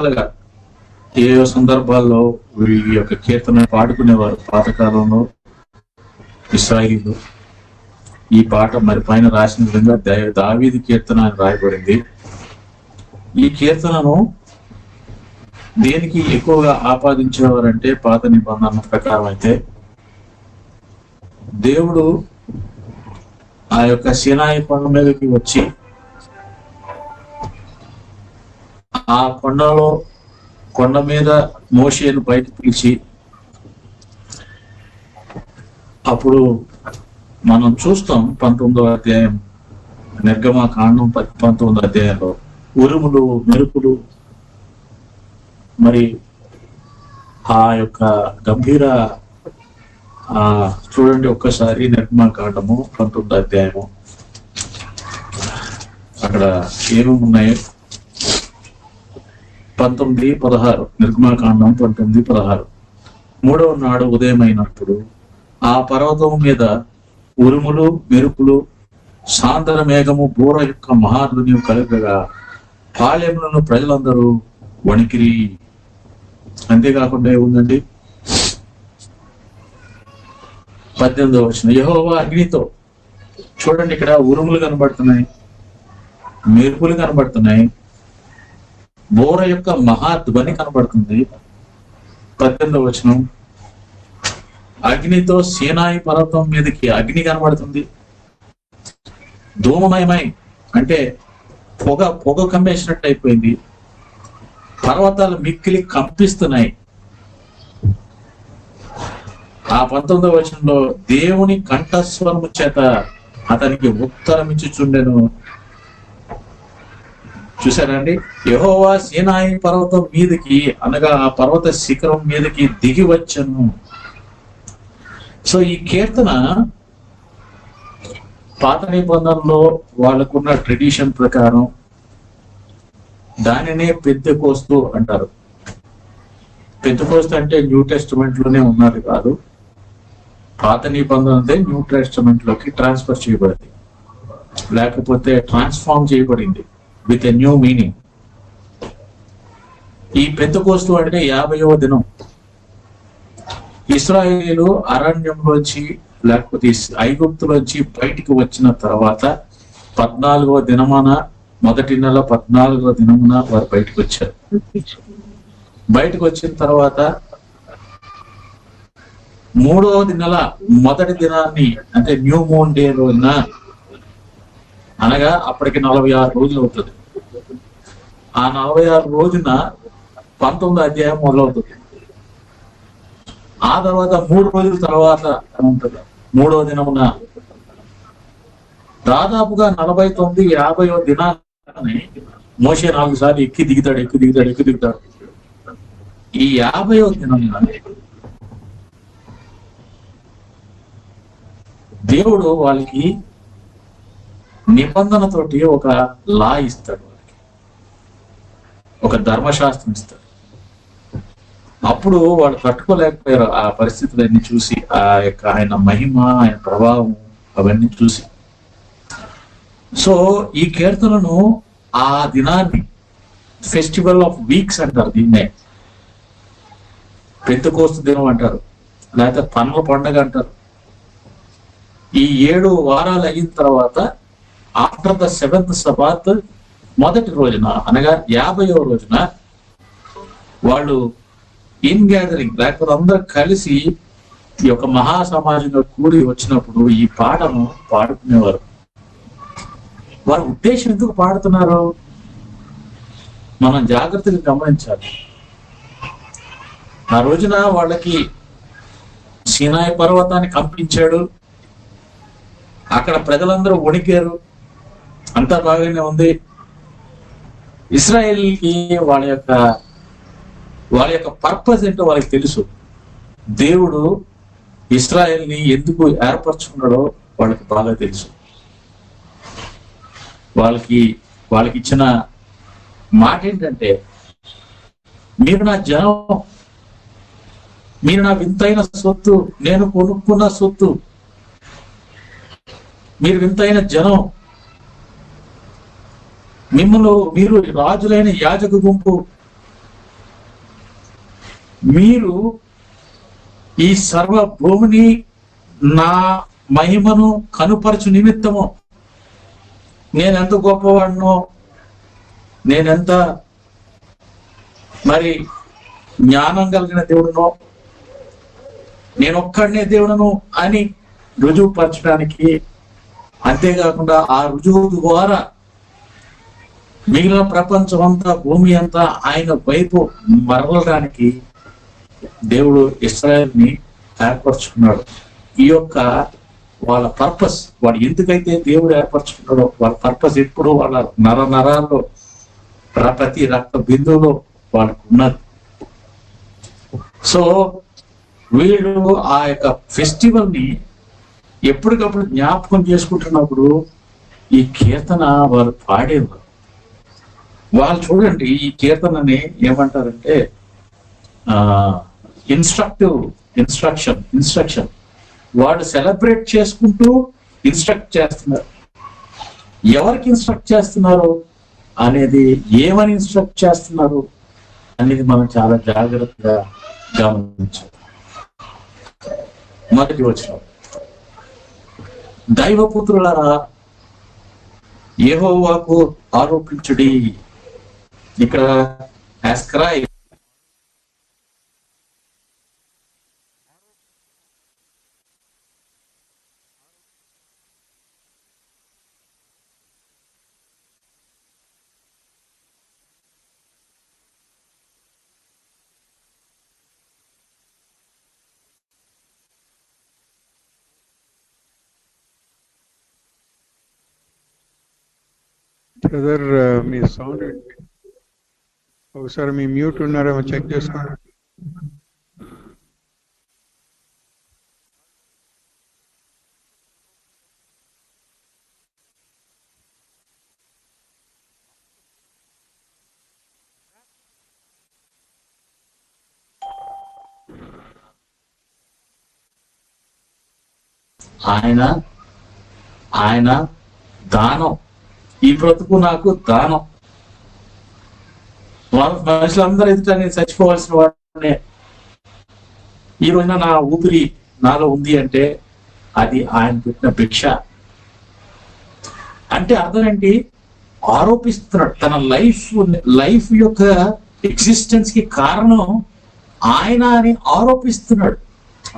రకాలుగా ఏ సందర్భాల్లో ఈ యొక్క కీర్తన పాడుకునేవారు పాతకాలంలో ఇశ్రాయేలీయులు. ఈ పాట మరి పైన రాసిన విధంగా దావీదు కీర్తన అని రాయబడింది. ఈ కీర్తనను దేనికి ఎక్కువగా ఆపాదించేవారంటే పాత నిబంధన ప్రకారం అయితే దేవుడు ఆ యొక్క సీనాయి కొండ మీదకి వచ్చి ఆ కొండ మీద మోషేను బయటకు పిలిచి, అప్పుడు మనం చూస్తాం 19వ అధ్యాయం నిర్గమకాండం 19వ అధ్యాయంలో ఉరుములు మెరుపులు, మరి ఆ యొక్క గంభీర చూడండి ఒక్కసారి నిర్గమకాండము 19వ అధ్యాయము అక్కడ ఏమేమి ఉన్నాయి. 19:16 నిర్గమకాండం 19:16. 3వ నాడు ఉదయమైనప్పుడు ఆ పర్వతం మీద ఉరుములు మెరుపులు సాంద్ర మేఘము బూర యొక్క మహాధ్వని కలుగగా పాళెములను ప్రజలందరూ వణికిరి. అంతేకాకుండా ఏముందండి 18వ వచనం, యెహోవా అగ్నితో, చూడండి ఇక్కడ ఉరుములు కనబడుతున్నాయి, మెరుపులు కనబడుతున్నాయి, బోర యొక్క మహాధ్వని కనబడుతుంది. 18వ వచనం, అగ్నితో సీనాయి పర్వతం మీదకి అగ్ని కనబడుతుంది. ధూమమయమై అంటే పొగ కమ్మేసినట్టు అయిపోయింది. పర్వతాలు మిక్కిలి కంపిస్తున్నాయి. ఆ 19వ వచనంలో దేవుని కంఠస్వరము చేత అతనికి ఉత్తరం ఇచ్చుచుండెను. చూసారండి, యెహోవా సీనాయి పర్వతం మీదకి అనగా ఆ పర్వత శిఖరం మీదకి దిగి వచ్చను. సో ఈ కీర్తన పాత నిబంధనలో వాళ్ళకున్న ట్రెడిషన్ ప్రకారం దానినే పెంతెకోస్తు అంటారు. పెంతెకోస్తు అంటే న్యూ టెస్టిమెంట్ లోనే ఉన్నది కాదు, పాత నిబంధన న్యూ టెస్టిమెంట్ లోకి ట్రాన్స్ఫర్ చేయబడింది, లేకపోతే ట్రాన్స్ఫార్మ్ చేయబడింది విత్ ఎ న్యూ మీనింగ్. ఈ పెంతెకోస్తు అంటే 50వ దినం. ఇశ్రాయేలీయులు అరణ్యంలోంచి లేకపోతే ఐగుప్తులోంచి బయటికి వచ్చిన తర్వాత 14వ దినమున, మొదటి నెల 14వ దినమున వారు బయటకు వచ్చారు. బయటకు వచ్చిన తర్వాత 3వ నెల మొదటి దినాన్ని అంటే న్యూ మూన్ డే రోజున, అనగా అప్పటికి 46 రోజులు అవుతుంది. ఆ 46 రోజున 19వ అధ్యాయం మొదలవుతుంది. ఆ తర్వాత 3 రోజుల తర్వాత ఉంటుంది 3వ దినమున. దాదాపుగా 49-50వ దినాన్ని మోషే 4 సార్లు ఎక్కి దిగుతాడు. ఈ 50వ దినమున దేవుడు వాళ్ళకి నిబంధనతోటి ఒక లా ఇస్తాడు, వాళ్ళకి ఒక ధర్మశాస్త్రం ఇస్తాడు. అప్పుడు వాళ్ళు తట్టుకోలేకపోయారు ఆ పరిస్థితులన్నీ చూసి, ఆ యొక్క ఆయన మహిమ, ఆయన ప్రభావం అవన్నీ చూసి. సో ఈ కీర్తనను ఆ దినాన్ని ఫెస్టివల్ ఆఫ్ వీక్స్ అంటారు, దీన్నే పెంతెకోస్తు దినం అంటారు, లేకపోతే పన్నుల పండుగ అంటారు. ఈ 7 వారాలు అయిన తర్వాత ఆఫ్టర్ ద 7th సబాత్ మొదటి రోజున అనగా 50వ రోజున వాళ్ళు ఇన్ గ్యాదరింగ్ లేకపోతే అందరూ కలిసి ఈ యొక్క మహాసమాజంగా కూడి వచ్చినప్పుడు ఈ పాటను పాడుకునేవారు. వారి ఉద్దేశం ఎందుకు పాడుతున్నారు మనం జాగ్రత్తగా గమనించాలి. ఆ రోజున వాళ్ళకి సీనాయి పర్వతాన్ని కంపించాడు, అక్కడ ప్రజలందరూ వణికారు, అంతా బాగానే ఉంది. ఇశ్రాయేలీకి వాళ్ళ యొక్క పర్పస్ ఏంటో వాళ్ళకి తెలుసు. దేవుడు ఇశ్రాయేల్ని ఎందుకు ఏర్పరచుకున్నాడో వాళ్ళకి బాగా తెలుసు. వాళ్ళకి ఇచ్చిన మాట ఏంటంటే, మీరు నా జనం, మీరు నా వింతైన సొత్తు, నేను కొనుక్కున్న సొత్తు, మీరు వింతైన జనం, మీరు రాజులైన యాజక గుంపు, మీరు ఈ సర్వ భూమిని నా మహిమను కనుపరచు నిమిత్తము నేనెంత గొప్పవాడినో, నేనెంత మరి జ్ఞానం కలిగిన దేవుడునో, నేనొక్కడనే దేవుడను అని రుజువుపరచడానికి, అంతేకాకుండా ఆ రుజువు ద్వారా మిగిలిన ప్రపంచం అంతా, భూమి అంతా ఆయన వైపు మరలడానికి దేవుడు ఇశ్రాయేలుని ఏర్పరచుకున్నాడు. ఈ యొక్క వాళ్ళ పర్పస్, వాడు ఎందుకైతే దేవుడు ఏర్పరచుకున్నాడో వాళ్ళ పర్పస్ ఎప్పుడు వాళ్ళ నరాల్లో, ప్రతి రక్త బిందువులో వాళ్ళకు ఉన్నది. సో వీళ్ళు ఆ యొక్క ఫెస్టివల్ ని ఎప్పటికప్పుడు జ్ఞాపకం చేసుకుంటున్నప్పుడు ఈ కీర్తన వారు పాడేవారు. వాళ్ళు చూడండి, ఈ కీర్తనని ఏమంటారంటే ఇన్స్ట్రక్షన్. వాడు సెలబ్రేట్ చేసుకుంటూ ఇన్స్ట్రక్ట్ చేస్తున్నారు. ఎవరికి ఇన్స్ట్రక్ట్ చేస్తున్నారు అనేది, ఏమని ఇన్స్ట్రక్ట్ చేస్తున్నారు అనేది మనం చాలా జాగ్రత్తగా గమనించాలి. మొదటి వచనం, దైవపుత్రులారా యెహోవాకు ఆరోపించుడి. ఇక్కడ ascribe, బ్రదర్ మీ సౌండ్ ఒకసారి మీ మ్యూట్ ఉన్నారేమో చెక్ చేసుకోండి. ఆయన దానం, ఈ బ్రతుకు నాకు దానం. మనుషులందరూ ఎదుట నేను చచ్చిపోవాల్సిన వాడినే. ఈ రోజున నా ఊపిరి నాలో ఉంది అంటే అది ఆయన పెట్టిన భిక్ష. అంటే అర్థం ఏంటి? ఆరోపిస్తున్నాడు. తన లైఫ్ యొక్క ఎగ్జిస్టెన్స్ కి కారణం ఆయన అని ఆరోపిస్తున్నాడు.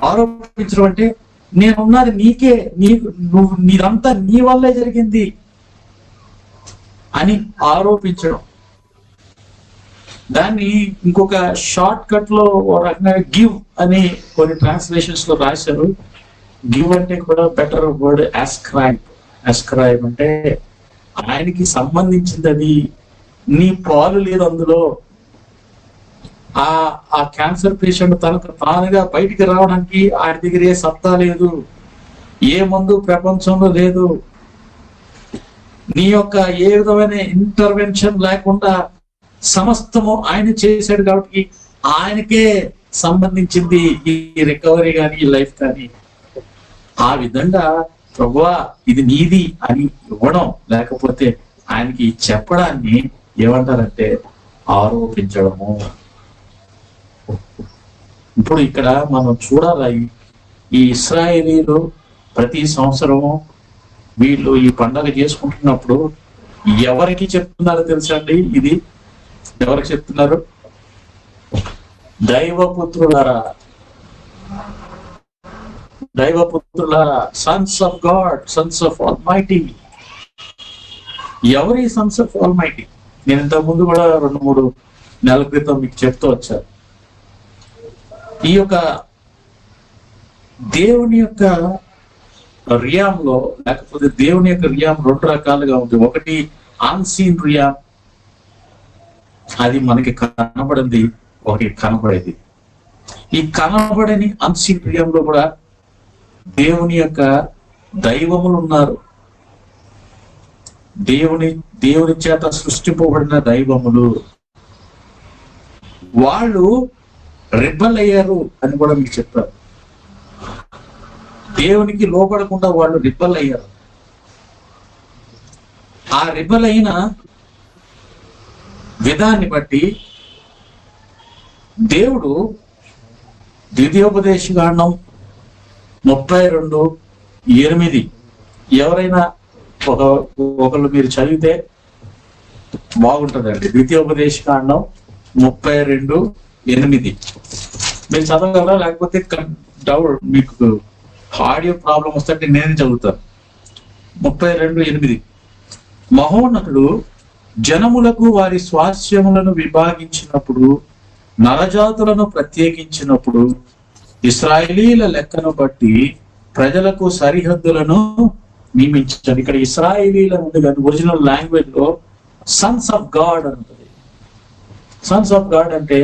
ఆరోపించడం అంటే నేనున్నది నీకే, నీదంతా నీ వల్లే జరిగింది అని ఆరోపించడం. దాన్ని ఇంకొక షార్ట్ కట్ లో ఓ రకంగా గివ్ అని కొన్ని ట్రాన్స్లేషన్స్ లో రాశారు. గివ్ అంటే కూడా బెటర్ వర్డ్ అస్క్రైబ్ అంటే ఆయనకి సంబంధించింది అది. నీ పాలు లేదు అందులో. ఆ క్యాన్సర్ పేషెంట్ తనకు తానుగా బయటికి రావడానికి ఆయన దగ్గర ఏ సత్తా లేదు, ఏ మందు ప్రపంచంలో లేదు. నీ యొక్క ఏ విధమైన ఇంటర్వెన్షన్ లేకుండా సమస్తము ఆయన చేశాడు కాబట్టి ఆయనకే సంబంధించింది ఈ రికవరీ కానీ ఈ లైఫ్ కానీ. ఆ విధంగా ప్రభువా ఇది నీది అని ఇవ్వడం, లేకపోతే ఆయనకి చెప్పడాన్ని ఏమంటారంటే ఆరోపించడము. ఇప్పుడు ఇక్కడ మనం చూడాలి, ఈ ఇశ్రాయేలీలు ప్రతి సంవత్సరము వీళ్ళు ఈ పండగ చేసుకుంటున్నప్పుడు ఎవరికి చెప్తున్నారో తెలుసా అండి? ఇది ఎవరికి చెప్తున్నారు? దైవపుత్రులారా, sons of God, sons of almighty. ఎవరి సన్స్ ఆఫ్ ఆల్మైటీ? నేను ఇంతకు ముందు కూడా 2-3 నెలల క్రితం మీకు చెప్తూ వచ్చాను. ఈ యొక్క దేవుని యొక్క రియామ్లో, లేకపోతే దేవుని యొక్క రియామ్ 2 రకాలుగా ఉంది. ఒకటి అన్సీన్ రియామ్, అది మనకి కనబడింది. ఒకటి కనబడేది. ఈ కనబడని అన్సీన్ రియామ్లో కూడా దేవుని యొక్క దైవములు ఉన్నారు. దేవుని చేత సృష్టింపబడిన దైవములు. వాళ్ళు రెబల్ అయ్యారు అని కూడా మీకు చెప్పారు. దేవునికి లోపడకుండా వాళ్ళు రెబల్ అయ్యారు. ఆ రెబల్ అయిన విధాన్ని బట్టి దేవుడు ద్వితీయోపదేశకాండం 32:8 ఎవరైనా ఒకళ్ళు మీరు చదివితే బాగుంటుందండి. ద్వితీయోపదేశకాండం 32:8 మీరు చదవగలరా? లేకపోతే డౌట్ మీకు ఆడియో ప్రాబ్లం వస్తే నేనే చదువుతాను. 32:8 మహోన్నతుడు జనములకు వారి స్వాస్థ్యములను విభాగించినప్పుడు, నరజాతులను ప్రత్యేకించినప్పుడు, ఇశ్రాయేలీల లెక్కను బట్టి ప్రజలకు సరిహద్దులను నియమించాడు. ఇక్కడ ఇశ్రాయేలీల ఉంది కానీ ఒరిజినల్ లాంగ్వేజ్ లో సన్స్ ఆఫ్ గాడ్ అంటుంది. సన్స్ ఆఫ్ గాడ్ అంటే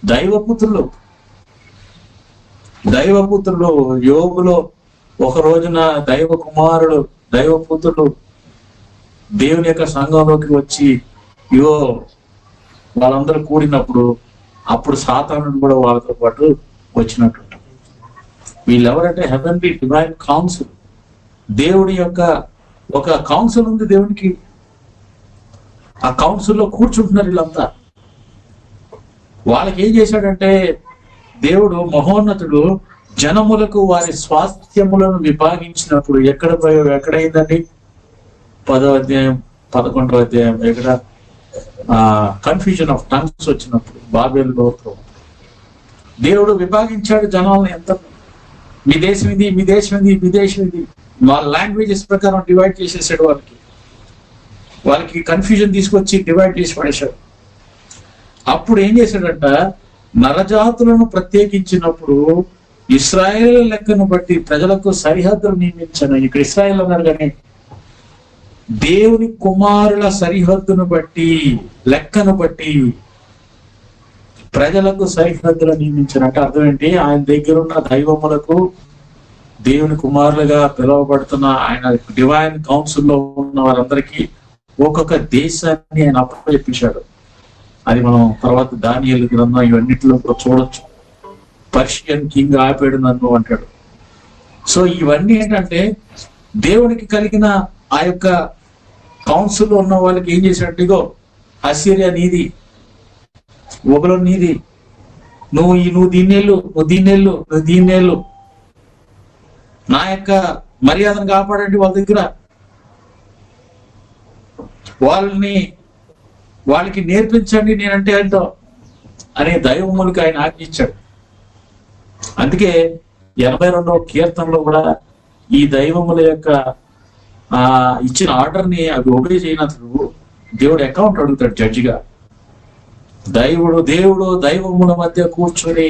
దైవపుత్రులు. యోగులో ఒక రోజున దైవ కుమారుడు, దైవపుత్రుడు దేవుని యొక్క సంఘంలోకి వచ్చి ఇవో వాళ్ళందరూ కూడినప్పుడు అప్పుడు సాతానుడు కూడా వాళ్ళతో పాటు వచ్చినట్టు. వీళ్ళెవరంటే హెవెన్లీ డివైన్ కౌన్సిల్. దేవుడి యొక్క ఒక కౌన్సిల్ ఉంది దేవునికి. ఆ కౌన్సిల్లో కూర్చుంటున్నారు వీళ్ళంతా. వాళ్ళకి ఏం చేశాడంటే దేవుడు మహోన్నతుడు జనములకు వారి స్వాస్థ్యములను విభాగించినప్పుడు ఎక్కడైందండి? 10వ అధ్యాయం 11వ అధ్యాయం ఎక్కడ కన్ఫ్యూజన్ ఆఫ్ టంగ్స్ వచ్చినప్పుడు బాబేలులో దేవుడు విభాగించాడు జనాలను. ఎంత మీ దేశం ఇది, మీ దేశం ఇది, మీ దేశం ఇది, వాళ్ళ లాంగ్వేజెస్ ప్రకారం డివైడ్ చేసేసాడు. వాళ్ళకి కన్ఫ్యూజన్ తీసుకొచ్చి డివైడ్ చేసి పడేశాడు. అప్పుడు ఏం చేశాడంట, నరజాతులను ప్రత్యేకించినప్పుడు ఇశ్రాయేల్ లెక్కను బట్టి ప్రజలకు సరిహద్దులు నియమించాను. ఇక్కడ ఇశ్రాయేల్ అన్నారు కానీ దేవుని కుమారుల సరిహద్దును బట్టి, లెక్కను బట్టి ప్రజలకు సరిహద్దులు నియమించినట్టు అర్థం ఏంటి? ఆయన దగ్గర ఉన్న దైవములకు దేవుని కుమారులుగా పిలువబడుతున్న ఆయన డివైన్ కౌన్సిల్లో ఉన్న వారందరికీ ఒక్కొక్క దేశాన్ని ఆయన అప్పచెప్పించాడు. అది మనం తర్వాత దానియేలు గ్రంథం ఇవన్నిటిలో కూడా చూడొచ్చు. పర్షియన్ కింగ్ ఆపాడు నన్ను అంటాడు. సో ఇవన్నీ ఏంటంటే దేవునికి కలిగిన ఆ యొక్క కౌన్సిల్ ఉన్న వాళ్ళకి ఏం చేశాడు? ఇగో అసిరియా నీది, ఒకరు నీది, నువ్వు దీన్నేళ్ళు నా యొక్క మర్యాదను కాపాడండి. వాళ్ళ దగ్గర వాళ్ళకి నేర్పించండి నేనంటే ఏంటో అనే దైవములకు ఆయన ఆజ్ఞించాడు. అందుకే 82వ కీర్తనలో కూడా ఈ దైవముల యొక్క ఇచ్చిన ఆర్డర్ ని అవి ఒబే చేయనప్పుడు దేవుడు అకౌంట్ అడుగుతాడు జడ్జిగా. దేవుడు దైవముల మధ్య కూర్చొని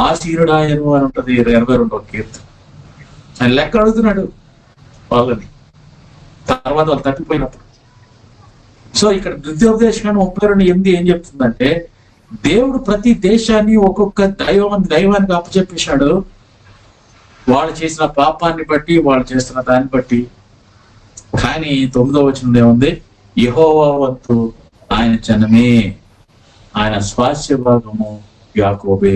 ఆశీనుడాయను అని ఉంటది 82వ కీర్తన. ఆయన లెక్క అడుగుతున్నాడు వాళ్ళని తర్వాత వాళ్ళు తప్పిపోయినప్పుడు. సో ఇక్కడ ద్వితీయోపదేశకాండం 32:8 ఏం చెప్తుందంటే దేవుడు ప్రతి దేశాన్ని ఒక్కొక్క దైవానికి అప్పచెప్పేశాడు. వాళ్ళు చేసిన పాపాన్ని బట్టి, వాళ్ళు చేస్తున్న దాన్ని బట్టి. కానీ 9వ వచనం ఏముంది? యెహోవా వంతు ఆయన జనమే, ఆయన స్వాస్థ్య భాగము యాకోబే.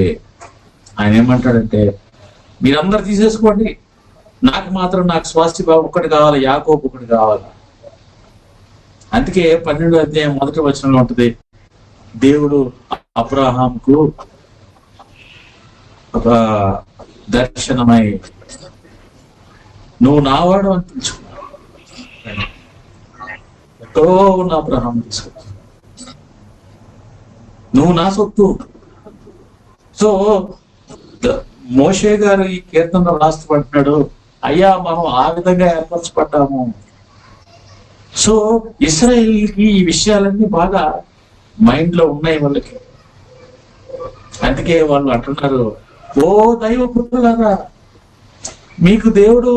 ఆయన ఏమంటాడంటే మీరందరూ తీసేసుకోండి, నాకు స్వాస్థ్య భాగం ఒకటి కావాలి, యాకోబు ఒకటి కావాలి. అందుకే 12వ అధ్యాయం 1వ వచనంలో ఉంటుంది, దేవుడు అబ్రహాంకు ఒక దర్శనమై నువ్వు నావాడు అని పిలుచుకున్నావు. ఎక్కడో ఉన్న అబ్రహాం తీసుకొచ్చు, నువ్వు నా సొత్తు. సో మోషే గారు ఈ కీర్తనలో రాస్తపడుతున్నాడు, అయ్యా మనం ఆ విధంగా ఏర్పరచబడ్డాము. సో ఇశ్రాయేలుకి ఈ విషయాలన్నీ బాగా మైండ్ లో ఉన్నాయి వాళ్ళకి. అందుకే వాళ్ళు అంటున్నారు, ఓ దైవపుత్రులారా, మీకు దేవుడు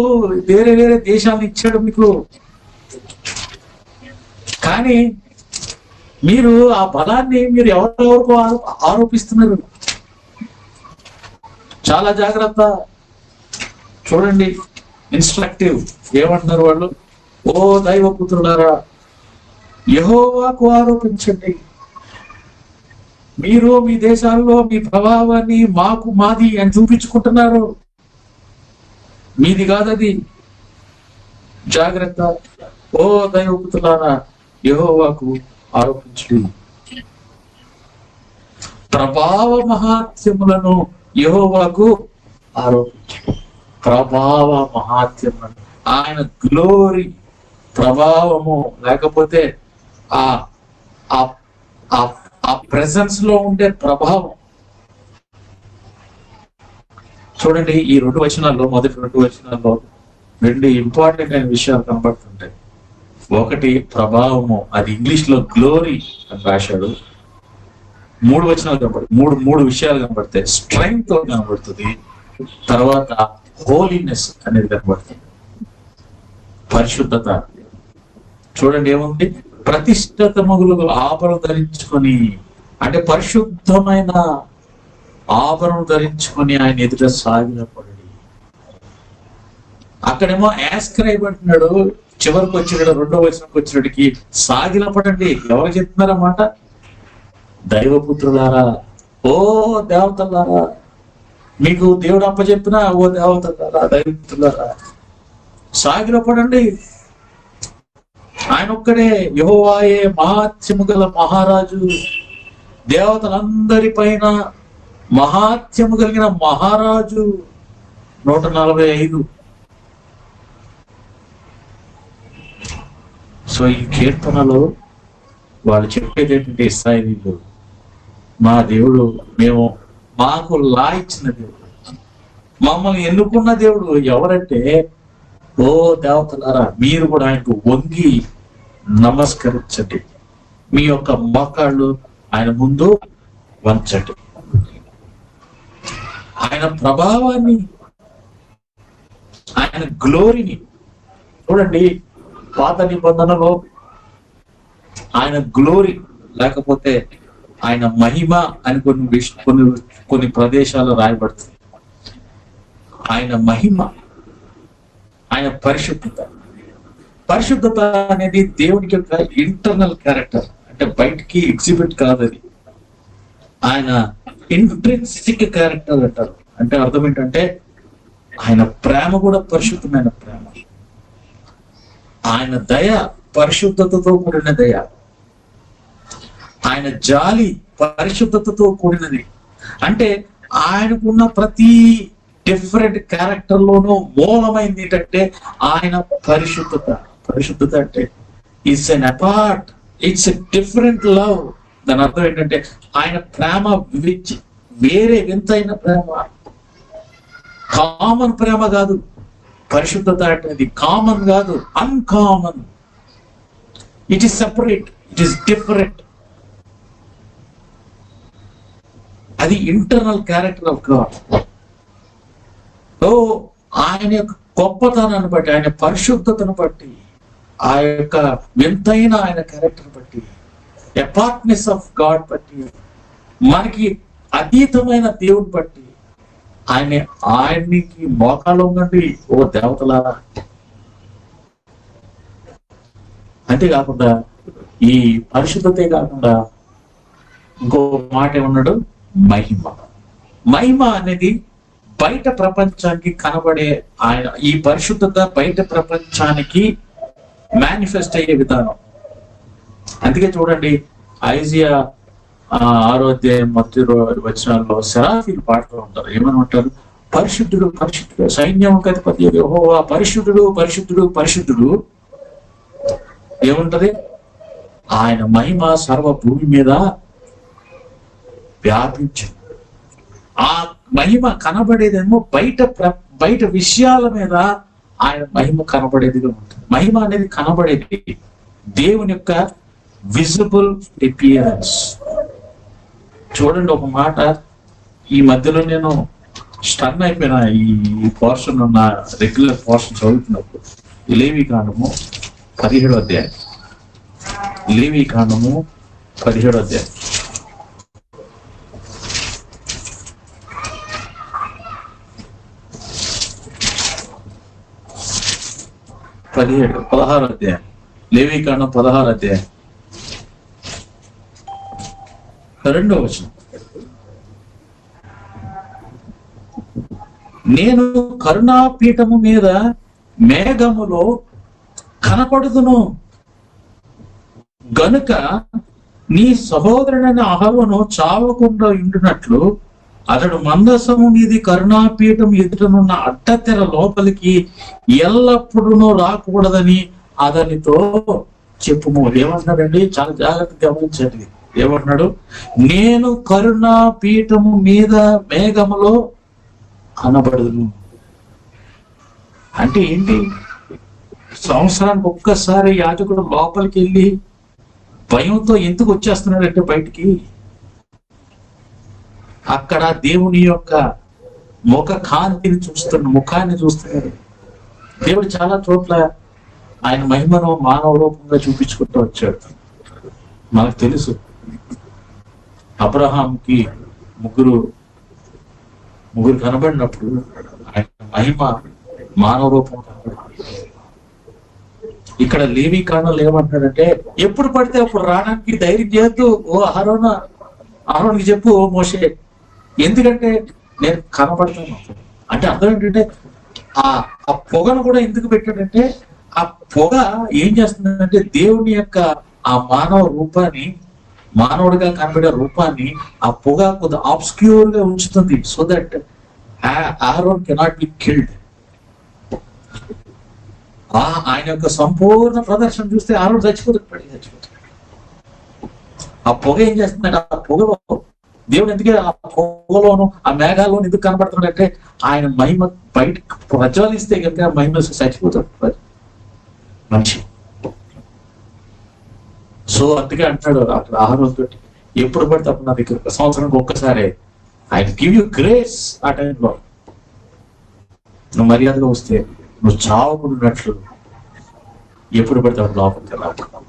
వేరే వేరే దేశాలను ఇచ్చాడు మీకు, కానీ మీరు ఆ బలాన్ని మీరు ఎవరెవరికో ఆరోపిస్తున్నారు. చాలా జాగ్రత్త. చూడండి ఇన్స్ట్రక్టివ్ ఏమంటున్నారు వాళ్ళు, ఓ దైవపుత్రులారా యెహోవాకు ఆరోపించండి. మీరు మీ దేశాల్లో మీ ప్రభావాన్ని మాది అని చూపించుకుంటున్నారు. మీది కాదది, జాగ్రత్త. ఓ దైవపుత్రులారా యెహోవాకు ఆరోపించండి. ప్రభావ మహాత్యములను యెహోవాకు ఆరోపించు. ప్రభావ మహాత్యం, ఆయన గ్లోరీ, ప్రభావము, లేకపోతే ఆ ఆ ప్రెసెన్స్ లో ఉండే ప్రభావం. చూడండి, ఈ 2 వచనాల్లో, మొదటి 2 వచనాల్లో 2 ఇంపార్టెంట్ అయిన విషయాలు కనబడుతుంటాయి. ఒకటి ప్రభావము, అది ఇంగ్లీష్ లో గ్లోరీ అని రాశాడు. 3 వచనాలు కనబడుతుంది, మూడు విషయాలు కనబడతాయి. స్ట్రెంగ్త్ కనబడుతుంది, తర్వాత హోలీనెస్ అనేది కనబడుతుంది, పరిశుద్ధత. చూడండి ఏముంది, ప్రతిష్ఠిత మగులు ఆభరణం ధరించుకొని, అంటే పరిశుద్ధమైన ఆభరణం ధరించుకొని ఆయన ఎదుట సాగిలపడి. అక్కడేమో యాస్క్రైబ్ అంటున్నాడు, చివరికి వచ్చినాడు 2వ వచనంకి వచ్చినడికి సాగిలపడండి. ఎవరు చెప్తున్నారన్నమాట? దైవపుత్రులారా, ఓ దేవతలారా, మీకు దేవుడు అప్పచెప్పిన ఓ దేవతలారా, దైవపుత్రులారా, సాగిలపడండి. ఆయన ఒక్కడే యెహోవాయే మహాత్యము గల మహారాజు, దేవతలందరి పైన మహాత్యము కలిగిన మహారాజు. 145. సో ఈ కీర్తనలో వాళ్ళు చెప్పేది ఏంటంటే, ఇశ్రాయేలీయులు, మా దేవుడు, మాకు లా ఇచ్చిన దేవుడు, మమ్మల్ని ఎన్నుకున్న దేవుడు ఎవరంటే, ఓ దేవతలారా, మీరు కూడా ఆయనకు వంగి నమస్కరించండి, మీ యొక్క మోకాళ్ళు ఆయన ముందు వంచండి. ఆయన ప్రభావాన్ని, ఆయన గ్లోరీని చూడండి. పాత నిబంధనలో ఆయన గ్లోరీ, లేకపోతే ఆయన మహిమ అని కొన్ని ప్రదేశాలు రాయబడుతుంది. ఆయన మహిమ, ఆయన పరిశుద్ధత అనేది దేవునికి యొక్క ఇంటర్నల్ క్యారెక్టర్, అంటే బయటికి ఎగ్జిబిట్ కాదది. ఆయన ఇంట్రిన్సిక్ క్యారెక్టర్ అంటారు. అంటే అర్థం ఏంటంటే, ఆయన ప్రేమ కూడా పరిశుద్ధమైన ప్రేమ, ఆయన దయ పరిశుద్ధతతో కూడిన దయ, ఆయన జాలి పరిశుద్ధతతో కూడినది. అంటే ఆయనకున్న ప్రతి డిఫరెంట్ క్యారెక్టర్ లోనూ మూలమైంది ఏంటంటే ఆయన పరిశుద్ధత అంటే it's an apart, it's a different love. దాని అర్థం ఏంటంటే ఆయన ప్రేమ వేరే వింతైన ప్రేమ, కామన్ ప్రేమ కాదు. పరిశుద్ధత అంటే కామన్ కాదు, uncommon. It is separate, it is different. అది ఇంటర్నల్ క్యారెక్టర్ ఆఫ్ గాడ్. ఆయన యొక్క గొప్పతనాన్ని బట్టి, ఆయన పరిశుద్ధతను బట్టి, ఆ యొక్క వింతైన ఆయన క్యారెక్టర్ బట్టి, అపార్ట్నెస్ ఆఫ్ గాడ్ బట్టి, మనకి అతీతమైన దేవుని బట్టి ఆయనకి మోకాళ్ళు ఉండండి ఓ దేవతలారా. అంతేకాకుండా ఈ పరిశుద్ధతే కాకుండా ఇంకో మాట ఏమన్నాడు, మహిమ అనేది బయట ప్రపంచానికి కనబడే ఆయన, ఈ పరిశుద్ధత బయట ప్రపంచానికి మేనిఫెస్ట్ అయ్యే విధానం. అందుకే చూడండి, ఐజియా 6వ అధ్యాయం మొదటి వచనాల్లో సెరాఫీలు పాడుతూ ఉంటారు. ఏమని ఉంటారు? పరిశుద్ధుడు పరిశుద్ధుడు, సైన్యం అధిపతి యెహోవా పరిశుద్ధుడు పరిశుద్ధుడు పరిశుద్ధుడు. ఏముంటది? ఆయన మహిమ సర్వ భూమి మీద వ్యాపించింది. ఆ మహిమ కనబడేదేమో బయట విషయాల మీద ఆయన మహిమ కనబడేదిగా ఉంటుంది. మహిమ అనేది కనబడేది, దేవుని యొక్క విజిబుల్ అపియరెన్స్. చూడండి ఒక మాట, ఈ మధ్యలో నేను స్టన్ అయిపోయిన ఈ పోర్షన్, నా రెగ్యులర్ పోర్షన్ చదువుతున్నప్పుడు. లేవీకాండము 17వ అధ్యాయం, లేవీకాండము 17వ అధ్యాయం. పదహారు అధ్యాయం, లేవీకాండం 16వ అధ్యాయం 2వ వచనం. నేను కరుణాపీఠము మీద మేఘములో కనపడుదును గనుక నీ సహోదరుడైన అహరోను చావకుండా ఉండినట్లు అతడు మందసము మీది కరుణాపీఠం ఎదుటనున్న అడ్డతెర లోపలికి ఎల్లప్పుడూ రాకూడదని అతనితో చెప్పుము. ఏమంటున్నాడండి? చాలా జాగ్రత్తగా గమనించండి. ఏమంటున్నాడు? నేను కరుణాపీఠము మీద మేఘములో కనబడును. అంటే ఏంటి? సంవత్సరానికి ఒక్కసారి యాజకుడు లోపలికి వెళ్ళి భయంతో ఎందుకు వచ్చేస్తున్నాడంటే బయటికి, అక్కడ దేవుని యొక్క ముఖాన్ని చూస్తున్నాడు. దేవుడు చాలా చోట్ల ఆయన మహిమను మానవ రూపంగా చూపించుకుంటూ వచ్చాడు. మనకు తెలుసు, అబ్రహాంకి ముగ్గురు కనబడినప్పుడు ఆయన మహిమ మానవ రూపం కనబడింది. ఇక్కడ లేవి కారణాలు ఏమంటాడంటే, ఎప్పుడు పడితే అప్పుడు రావడానికి ధైర్యం చేయొద్దు. ఓ అహరోనుకి చెప్పు, ఓ మోషే, ఎందుకంటే నేను కనబడతాను. అంటే అర్థం ఏంటంటే, ఆ పొగను కూడా ఎందుకు పెట్టాడంటే, ఆ పొగ ఏం చేస్తుందంటే దేవుని యొక్క ఆ మానవ రూపాన్ని, మానవుడిగా కనబడే రూపాన్ని ఆ పొగ కొద్దిగా ఆబ్స్క్యూర్ గా ఉంచుతుంది. So that Aaron cannot be killed. ఆయన యొక్క సంపూర్ణ ప్రదర్శన చూస్తే అహరోన్ చచ్చిపోతాడు. ఆ పొగ ఏం చేస్తుందంటే, ఆ పొగలో దేవుడు ఎందుకే ఆ పొగలోను ఆ మేఘాల్లోను ఎందుకు కనబడుతున్నాడంటే, ఆయన మహిమ బయటకు ప్రజ్వలిస్తే కనుక మహిమ చచ్చిపోతాడు మనిషి. సో అందుకే అంటాడు అక్కడ అహరోన్ తోటి, ఎప్పుడు పడితే అప్పుడు నా దగ్గర సంవత్సరానికి ఒక్కసారి ఆయన గివ్ యూ గ్రేస్. ఆ టైంలో నువ్వు మర్యాదగా వస్తే నువ్వు చావుకున్నట్లు ఎప్పుడు పడితే అప్పుడు లోపలికి రాకుండా.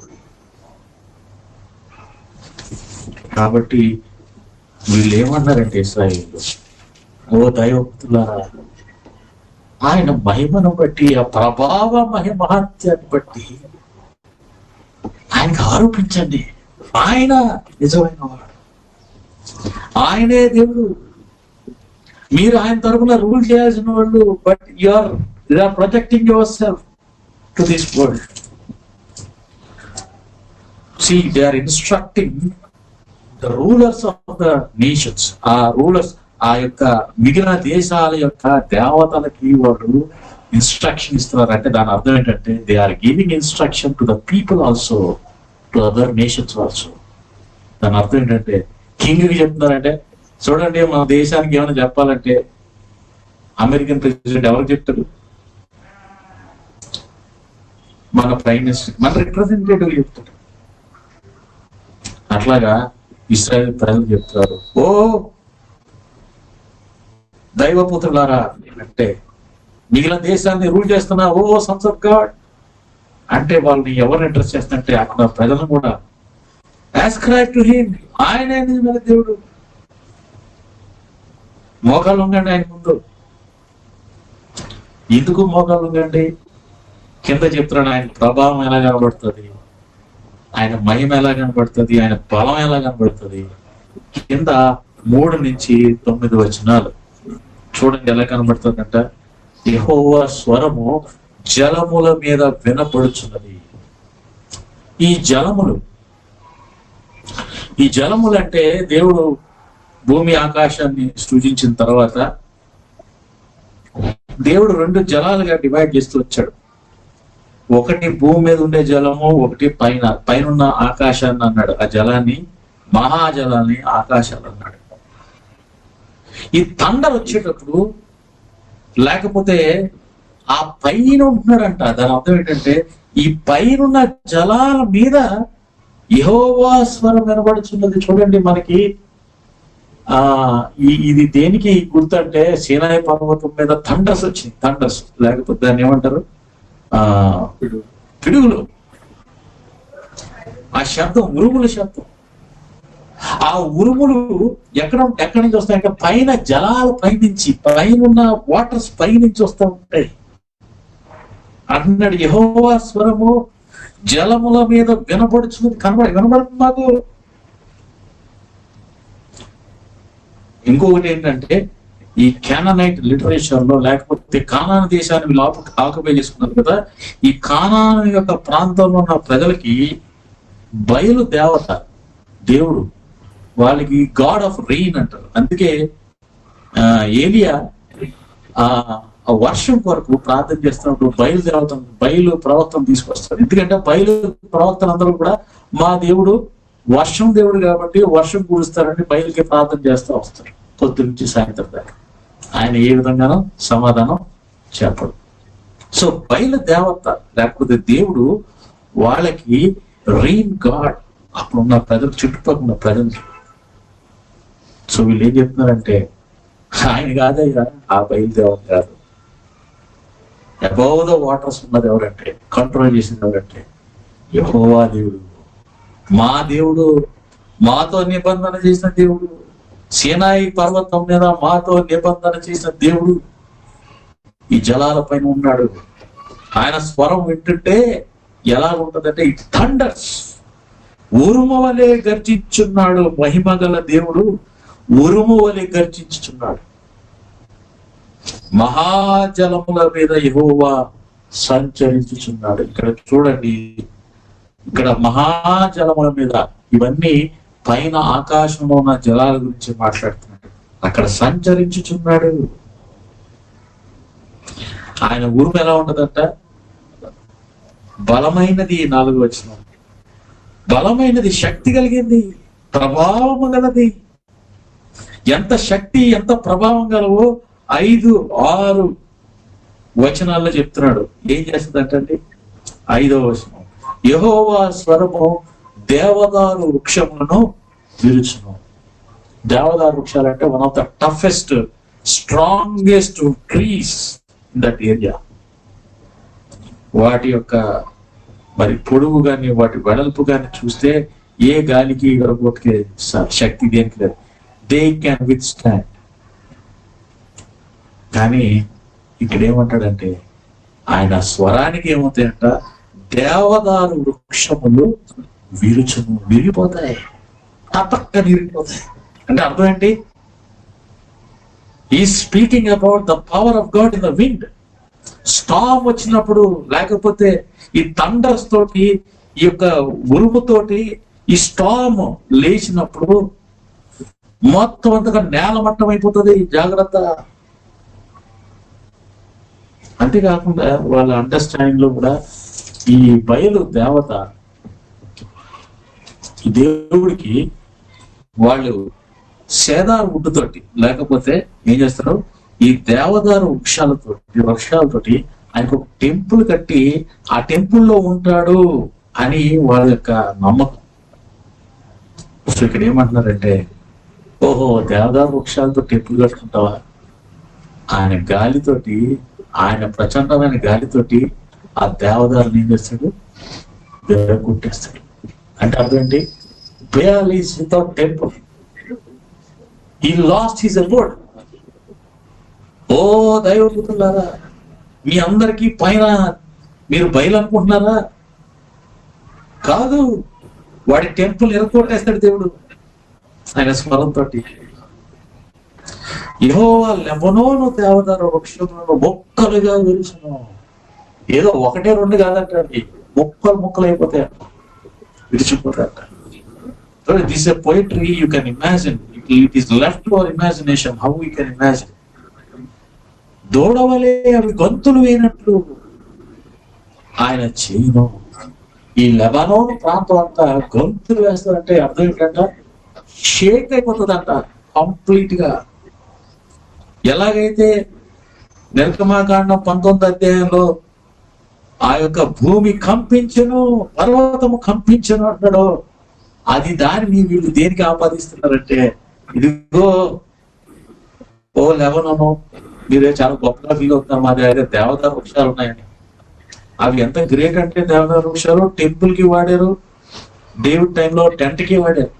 కాబట్టి వీళ్ళు ఏమన్నారంటే ఇశ్రాయేలు, ఓ దైవభక్తులారా, ఆయన మహిమను బట్టి, ఆ ప్రభావ మహత్యాన్ని బట్టి ఆయనకు ఆరోపించండి. ఆయన నిజమైన వాడు, ఆయనే దేవుడు. మీరు ఆయన తరపున రూల్ చేయాల్సిన వాళ్ళు, but you are projecting yourself to this world. See, they are instructing the rulers of the nations. ఆ రూలర్స్, ఆ యొక్క మిగిలిన దేశాల యొక్క దేవతలకి వాళ్ళు ఇన్స్ట్రక్షన్ ఇస్తున్నారు. అంటే దాని అర్థం ఏంటంటే, they are giving instruction to the people also, to other nations also. దాని అర్థం ఏంటంటే, కింగ్కి చెప్తున్నారంటే, చూడండి మన దేశానికి ఏమైనా చెప్పాలంటే అమెరికన్ ప్రెసిడెంట్ ఎవరికి చెప్తాడు? మన ప్రైమ్ మినిస్టర్, మన రిప్రజెంటేటివ్ చెప్తాడు. అట్లాగా ఇశ్రాయేల్ ప్రజలు చెప్తారు, ఓ దైవపుత్రులారా, అంటే మిగిలిన దేశాన్ని రూల్ చేస్తున్నా, ఓ సన్స్ ఆఫ్ గాడ్ అంటే వాళ్ళని ఎవరిని ఇంట్రెస్ట్ చేస్తుంటే అక్కడ ప్రజలను కూడా ascribe to him, ఆయనే నిజమైన దేవుడు. మోకాలు ఉంగండి ఆయన ముందు. ఎందుకు మోకాలు ఉంగండి? కింద చెప్తున్నాడు ఆయన ప్రభావం ఎలా కనబడుతుంది, ఆయన మహిమ ఎలా కనబడుతుంది, ఆయన బలం ఎలా కనబడుతుంది. కింద 3 నుంచి 9 వచనాలు చూడండి ఎలా కనబడుతుందంట. యెహోవా స్వరము జలముల మీద వినపడుచున్నది. ఈ జలములు అంటే దేవుడు భూమి ఆకాశాన్ని సృజించిన తర్వాత దేవుడు 2 జలాలుగా డివైడ్ చేస్తూ వచ్చాడు. ఒకటి భూమి మీద ఉండే జలము, ఒకటి పైన ఆకాశాన్ని అన్నాడు. ఆ జలాన్ని, మహాజలాన్ని ఆకాశాలు అన్నాడు. ఈ థండర్ వచ్చేటప్పుడు, లేకపోతే ఆ పైన ఉంటున్నాడంట. దాని అర్థం ఏంటంటే, ఈ పైన జలాల మీద యెహోవా స్వరం వినబడుచున్నది. చూడండి మనకి ఇది దేనికి గుర్తు అంటే, సీనాయి పర్వతం మీద థండర్స్ వచ్చింది. థండర్స్ లేకపోతే దాన్ని ఏమంటారు, పిడుగులు. ఆ శబ్దం, ఉరుముల శబ్దం. ఆ ఉరుములు ఎక్కడి నుంచి వస్తాయంటే, పైన జలాల పైనుంచి, పైన వాటర్స్ పైనుంచి వస్తూ ఉంటాయి అన్నాడు. యెహోవా స్వరము జలముల మీద వినపడుచున్నది. వినపడుతుంది మాకు. ఇంకొకటి ఏంటంటే, ఈ కానానైట్ లిటరేచర్ లో, లేకపోతే కానాను దేశాన్ని లోపలికి ఆక్యుపై చేసుకున్నారు కదా, ఈ కానాను యొక్క ప్రాంతంలో ఉన్న ప్రజలకి బయలు దేవత, దేవుడు, వాళ్ళకి గాడ్ ఆఫ్ రెయిన్ అంటారు. అందుకే ఏలియా ఆ వర్షం కొరకు ప్రార్థన చేస్తున్నప్పుడు బయలు ప్రవక్తను తీసుకొస్తారు. ఎందుకంటే బయలు ప్రవక్తలు అందరూ కూడా మా దేవుడు వర్షం దేవుడు కాబట్టి వర్షం కురుస్తారని బయలుకి ప్రార్థన చేస్తూ వస్తారు పొద్దు నుంచి సాయంత్రం దాకా. ఆయన ఏ విధంగానూ సమాధానం చెప్పడు. సో బయలు దేవత లేకపోతే దేవుడు వాళ్ళకి రెయిన్ గాడ్ అప్పుడున్న ప్రజలు, చుట్టుపక్కల ఉన్న ప్రజలు. సో వీళ్ళు ఏం చెప్తున్నారంటే ఆయన కాదయ్యా ఆ బయలుదేవత కాదు. అబౌవ్ ద వాటర్స్ ఉన్నది ఎవరంటే, కంట్రోల్ చేసింది ఎవరంటే యెహోవా దేవుడు. మా దేవుడు, మాతో నిబంధన చేసిన దేవుడు, సీనాయి పర్వతం మీద మాతో నిబంధన చేసిన దేవుడు ఈ జలాల పైన ఉన్నాడు. ఆయన స్వరం వింటుంటే ఎలా ఉంటుందంటే ఇట్ థండర్స్, ఉరుము వలె గర్జించున్నాడు. మహిమ గల దేవుడు ఉరుము వలె గర్జించుచున్నాడు. మహాజలముల మీద యెహోవా సంచరించుచున్నాడు. ఇక్కడ చూడండి, ఇక్కడ మహాజలముల మీద, ఇవన్నీ పైన ఆకాశంలో ఉన్న జలాల గురించి మాట్లాడుతున్నాడు. అక్కడ సంచరించుచున్నాడు. ఆయన ఉరుము ఎలా ఉంటదంట? బలమైనది. 4వ వచనం, బలమైనది, శక్తి కలిగింది, ప్రభావం గలది. ఎంత శక్తి ఎంత ప్రభావం గలవో 5, 6 వచనాల్లో చెప్తున్నాడు. ఏం చేస్తుందంటండి? 5వ వచనం, యెహోవా స్వరము దేవదారు వృక్షములను విరుచును. దేవదారు వృక్షాలంటే one of the toughest, strongest trees in that area. వాటి యొక్క మరి పొడుగు కానీ వాటి వెడల్పు కానీ చూస్తే ఏ గాలికి ఎగరగొట్టే శక్తి దేనికి లేదు. They can with stand. కానీ ఇక్కడ ఏమంటాడంటే ఆయన స్వరానికి ఏమవుతాయంట? దేవదారు వృక్షములు విరుచును, విరిగిపోతాయి, తప్పక విరిగిపోతాయి. అంటే అర్థం ఏంటి? ఈ speaking about the power of God in the wind. Storm వచ్చినప్పుడు, లేకపోతే ఈ థండర్స్ తోటి, ఈ యొక్క ఉరుముతోటి ఈ స్టార్మ్ లేచినప్పుడు మొత్తం అంతగా నేలమట్టం అయిపోతుంది. జాగ్రత్త. అంతేకాకుండా వాళ్ళ అండర్స్టాండింగ్ లో కూడా ఈ బయలు దేవత, ఈ దేవుడికి వాళ్ళు సేదారు వుడ్డుతోటి, లేకపోతే ఏం చేస్తారు, ఈ దేవదారు వృక్షాలతోటి ఆయనకు ఒక టెంపుల్ కట్టి ఆ టెంపుల్లో ఉంటాడు అని వాళ్ళ యొక్క నమ్మకం. సో ఇక్కడ ఏమంటున్నారంటే, ఓహో దేవదారు వృక్షాలతో టెంపుల్ కట్టుకుంటావా? ఆయన గాలితోటి, ఆయన ప్రచండమైన గాలితోటి ఆ దేవదారుని ఏం చేస్తాడు? కొట్టేస్తాడు. అంటే అర్థం ఏంటి? Baal is without temple. He lost his abode. ఓ దైవపుత్రులారా, మీ అందరికీ పైన మీరు బయలు అనుకుంటున్నారా? కాదు, వాడి టెంపుల్ ఎరగొట్టేస్తాడు దేవుడు ఆయన స్వరంతో. యెహోవా లెబనోను దేవదారు వృక్షములను మొక్కలుగా విరుచును. ఏదో 1, 2 కాదంటండి, ముక్కలు అయిపోతాయంట, విడిచిపోతాయంట. This a poetry you can imagine. It is left to our imagination, how you can imagine. దూడవలే అవి గొంతులు వేయనట్లు ఆయన చేయను. ఈ లెబనోను ప్రాంతం అంతా గొంతులు వేస్తారంటే అర్థం ఏంటంట? షేక్ అయిపోతుందంట కంప్లీట్ గా. ఎలాగైతే నిర్గమాకాండం 19వ అధ్యాయంలో ఆ యొక్క భూమి కంపించను, పర్వతము కంపించను అంటాడో, అది దానిని వీళ్ళు దేనికి ఆపాదిస్తున్నారంటే, ఇదిగో ఓ లెబనోను, మీరే చాలా గొప్పగా ఫీల్ అవుతున్నారు, మా దగ్గర దేవదారు వృక్షాలు ఉన్నాయని. అవి ఎంత గ్రేట్ అంటే, దేవదారు వృక్షాలు టెంపుల్ కి వాడారు, డేవిడ్ టైంలో టెంట్ కి వాడారు,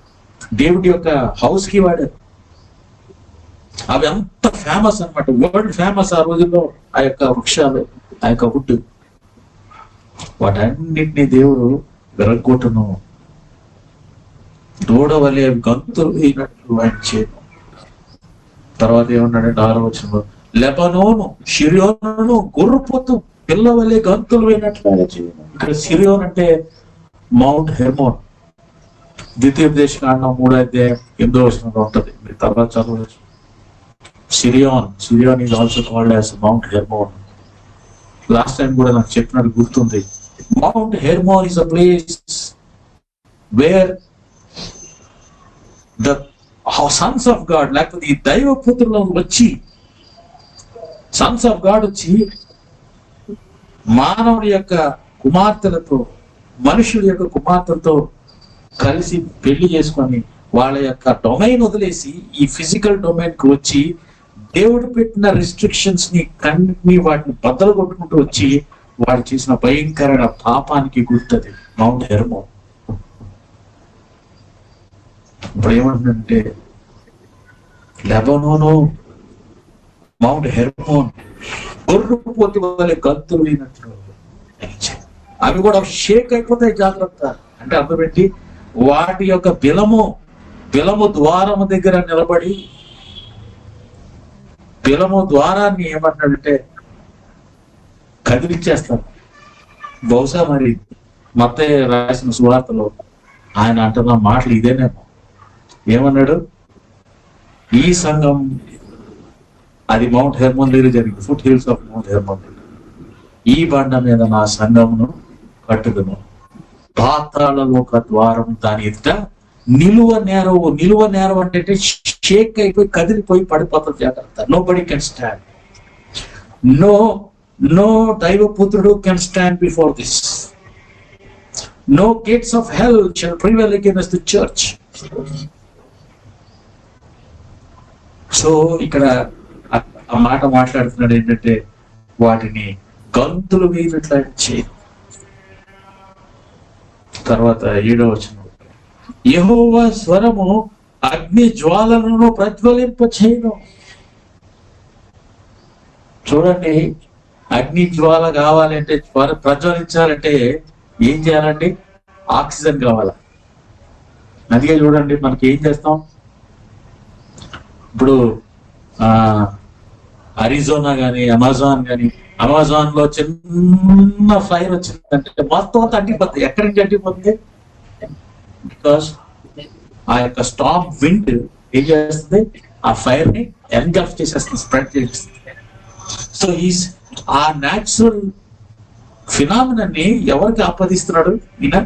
డేవిడ్ యొక్క హౌస్ కి వాడారు. అవి అంత ఫేమస్ అన్నమాట, వరల్డ్ ఫేమస్ ఆ రోజుల్లో ఆ యొక్క వృక్షాలు, ఆ యొక్క వుడ్. వాటన్నిటినీ దేవుడు విరగొట్టును, దూడవలే గంతులు వేయినట్లు ఆయన చేయను. తర్వాత ఏమన్నాడంటే 6వ వచనంలో, లెబనోను సిరియోను గుర్రపోతు పిల్లవలే గంతులు వేయినట్లు ఆయన చేయను. ఇక్కడ సిరియోన్ అంటే మౌంట్ హెర్మోన్. ద్వితీయోపదేశకాండం 3వ అధ్యాయం 8వ వచనంలో ఉంటది, మీరు తర్వాత చదవచ్చు. Sirion is also called as mount Hermon. Last time కూడా నాకు చెప్పినట్టు గుర్తుంది. Mount Hermon is a place where the sons of God, లేకపోతే ఈ దైవ పుత్రులు వచ్చి, సన్స్ ఆఫ్ గాడ్ వచ్చి మానవుడి యొక్క కుమార్తెలతో, మనుషుల యొక్క కుమార్తెలతో కలిసి పెళ్లి చేసుకొని వాళ్ళ యొక్క డొమైన్ వదిలేసి ఈ ఫిజికల్ డొమైన్ కి వచ్చి దేవుడు పెట్టిన రిస్ట్రిక్షన్స్ ని కన్నీ వాటిని బద్దలు కొట్టుకుంటూ వచ్చి వాడు చేసిన భయంకరమైన పాపానికి గుర్తది మౌంట్ హెర్మోన్. ఇప్పుడు ఏమంటుందంటే లెబనోను, మౌంట్ హెర్మోన్ గొర్రె పోతి వాళ్ళ గంతులు అయినట్లు అవి కూడా షేక్ అయిపోతాయి, జాగ్రత్త. అంటే అర్థం పెట్టి వాటి యొక్క బిలము ద్వారము దగ్గర నిలబడి, బిలము ద్వారాన్ని ఏమంటాడంటే కదిలిచ్చేస్తారు. బహుశా మరి మత్తయి రాసిన సువార్తలో ఆయన అంటున్న మాటలు ఇదేనేమో. ఏమన్నాడు? ఈ సంఘం, అది మౌంట్ హెర్మోన్ దగ్గర జరిగింది, foot hills of mount Hermon. ఈ బండ మీద నా సంఘమును కట్టుదును, పాతాళలోక ద్వారం దాని ఎదుట నిలువ నేరం అంటే షేక్ అయిపోయి కదిలిపోయి పడిపోతుంది, జాగ్రత్త. Nobody can stand, no దైవ పుత్రుడు can stand before this. No gates of hell shall prevail against the church. So ఇక్కడ ఆ మాట మాట్లాడుతున్నాడు ఏంటంటే వాటిని గంతులు వేయినట్లా చేయదు. తర్వాత 7వ వచనం, యెహోవా స్వరము అగ్ని జ్వాలను ప్రజ్వలింప చేయను. చూడండి, అగ్ని జ్వాల కావాలంటే, ప్రజ్వలించాలంటే ఏం చేయాలండి? ఆక్సిజన్ కావాలా. అందుకే చూడండి మనకి ఏం చేస్తాం ఇప్పుడు, అరిజోనా కానీ అమెజాన్ లో చిన్న ఫైర్ వచ్చిందంటే మొత్తం అంటిపోతుంది. ఎక్కడి నుంచి అంటిపోతుంది? బికాస్ ఆ యొక్క స్టాప్ విండ్ ఏం చేస్తుంది? ఆ ఫైర్ ని ఎన్గల్ఫ్ చేసేస్తుంది, స్ప్రెడ్ చేసేస్తుంది. సో ఆ న్యాచురల్ ఫినామినాన్ని ఎవరికి ఆపాదిస్తున్నాడు ఈయన?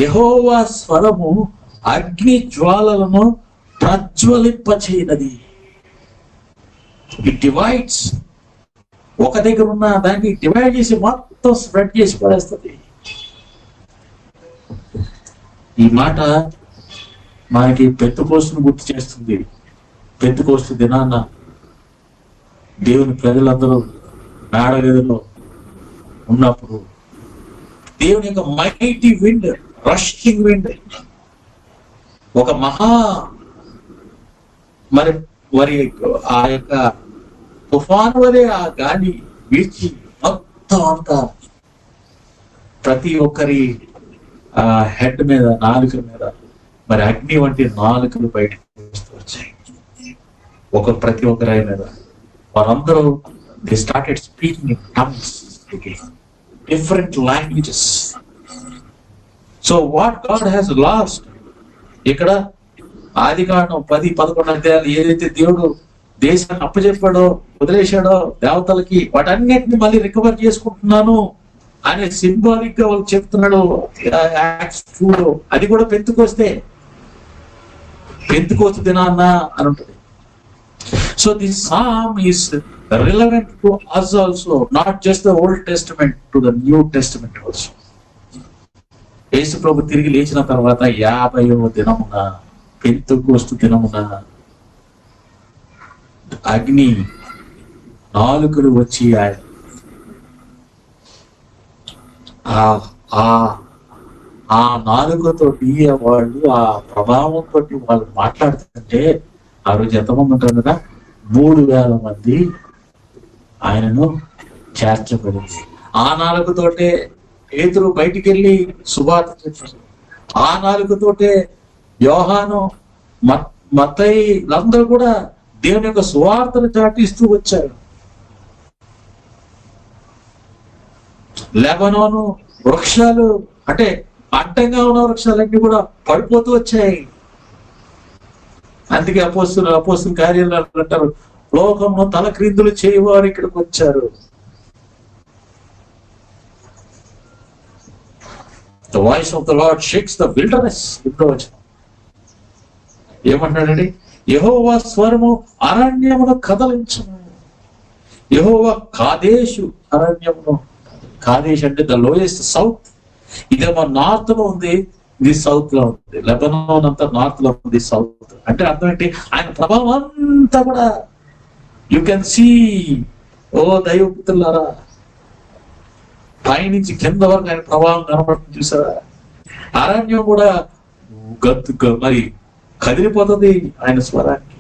యెహోవా స్వరము అగ్ని జ్వాలలను ప్రజ్వలింపచేయనది. It divides. ఒక దగ్గర ఉన్న దాన్ని డివైడ్ చేసి మొత్తం స్ప్రెడ్ చేసి పడేస్తుంది. ఈ మాట మనకి పెంతెకోస్తును గుర్తు చేస్తుంది. పెంతెకోస్తు దినాన దేవుని ప్రజలందరూ మేడగదిలో ఉన్నప్పుడు దేవుని యొక్క మైటీ విండ్, రషింగ్ విండ్, ఒక మరి ఆ యొక్క తుఫాను వలె ఆ గాలి వీచి మొత్తం అంతా ప్రతి ఒక్కరి హెడ్ మీద, నాలుక మీద మరి అగ్ని వంటి నాలుకలు బయటకు వస్తూ వచ్చాయి. ప్రతి ఒక్కరి మీద వారందరూ they started speaking in tongues, different languages. So what God has lost, ఇక్కడ ఆదికాండం 10-11 అధ్యాయాలు ఏదైతే దేవుడు దేశాన్ని అప్పచెప్పాడో, వదిలేశాడో దేవతలకి, వాటన్నిటిని మళ్ళీ రికవర్ చేసుకుంటున్నాను అనే సింబాలిక్ గా వాళ్ళు చెప్తున్నాడు. అది కూడా పెంతెకోస్తు దినాన్న అని ఉంటుంది. So this psalm is relevant to us also, not just the Old Testament, to the New Testament also. యేసు ప్రభు తిరిగి లేచిన తర్వాత 50వ దినమున, పెంతెకోస్తు దినమున అగ్ని నాలుకలు వచ్చి ఆ నాలుకతోటి వాళ్ళు, ఆ ప్రభావంతో వాళ్ళు మాట్లాడుతుంటే ఆ రోజు ఎంతమంది ఉంటారు కదా? 3000 మంది ఆయనను చేర్చబడింది. ఆ నాలుకతోటే పేతురు బయటికి వెళ్ళి సువార్త చెప్పారు. ఆ నాలుకతోటే యోహాను, మత్తయి అందరూ కూడా దేవుని యొక్క సువార్తను చాటిస్తూ వచ్చారు. లెబనోను వృక్షాలు, అంటే అడ్డంగా ఉన్న వృక్షాలన్నీ కూడా పడిపోతూ వచ్చాయి. అందుకే అపోస్తుల కార్యాలు అంటారు, లోకంలో తల క్రిందులు చేయవారు ఇక్కడికి వచ్చారు. The voice of the Lord shakes the wilderness. ఏమంటున్నాడండి? యెహోవా స్వరము అరణ్యమును కదలించును. యెహోవా కాదేశు అరణ్యమును, కాదేశ్ అంటే ద లోయెస్ట్ సౌత్. ఇదేమో నార్త్ లో ఉంది, ఇది సౌత్ లో ఉంది. లెబనాన్ అంతా నార్త్ లో ఉంది, సౌత్ అంటే అర్థం ఏంటి? ఆయన ప్రభావం అంతా కూడా యు కెన్ సీ. ఓ దైవపుత్రులారా, పైనుంచి కింద వరకు ఆయన ప్రభావం కనపడుతుంది చూసారా? అరణ్యం కూడా మరి కదిలిపోతుంది ఆయన స్వరానికి.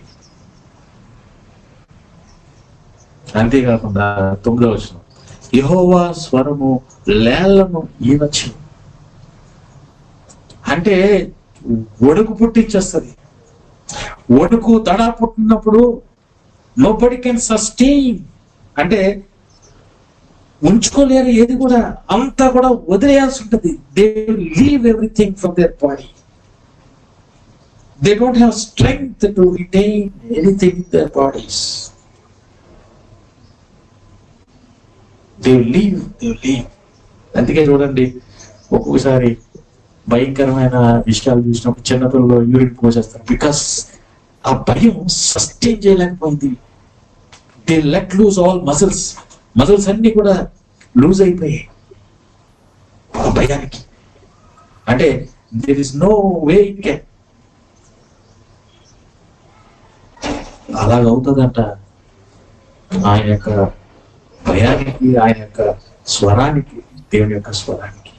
అంతేకాకుండా 9వ వచనం, యెహోవా స్వరము లేళ్లను ఈనొచ్చు. అంటే ఒడుకు పుట్టించేస్తుంది. ఒడుకు దడ పుట్టినప్పుడు నోబడి కెన్ సస్టైన్, అంటే ఉంచుకోలేరు ఏది కూడా, అంతా కూడా వదిలేయాల్సి ఉంటుంది. They leave everything from their body. They don't have strength to retain anything in there bodies. They leave. అందుకే చూడండి, ఒక్కొక్కసారి భయంకరమైన విషయాలు చూసినప్పుడు చిన్నపిల్లలు యూరిన్ పోసేస్తారు. బికాస్ ఆ భయం సస్టైన్ చేయలేకపోయింది. They let loose all muscles అన్ని కూడా లూజ్ అయిపోయాయి ఆ భయానికి. అంటే there is no way it can. అలాగవుతుందంట ఆయన యొక్క భయానికి, ఆయన యొక్క స్వరానికి, దేవుని యొక్క స్వరానికి.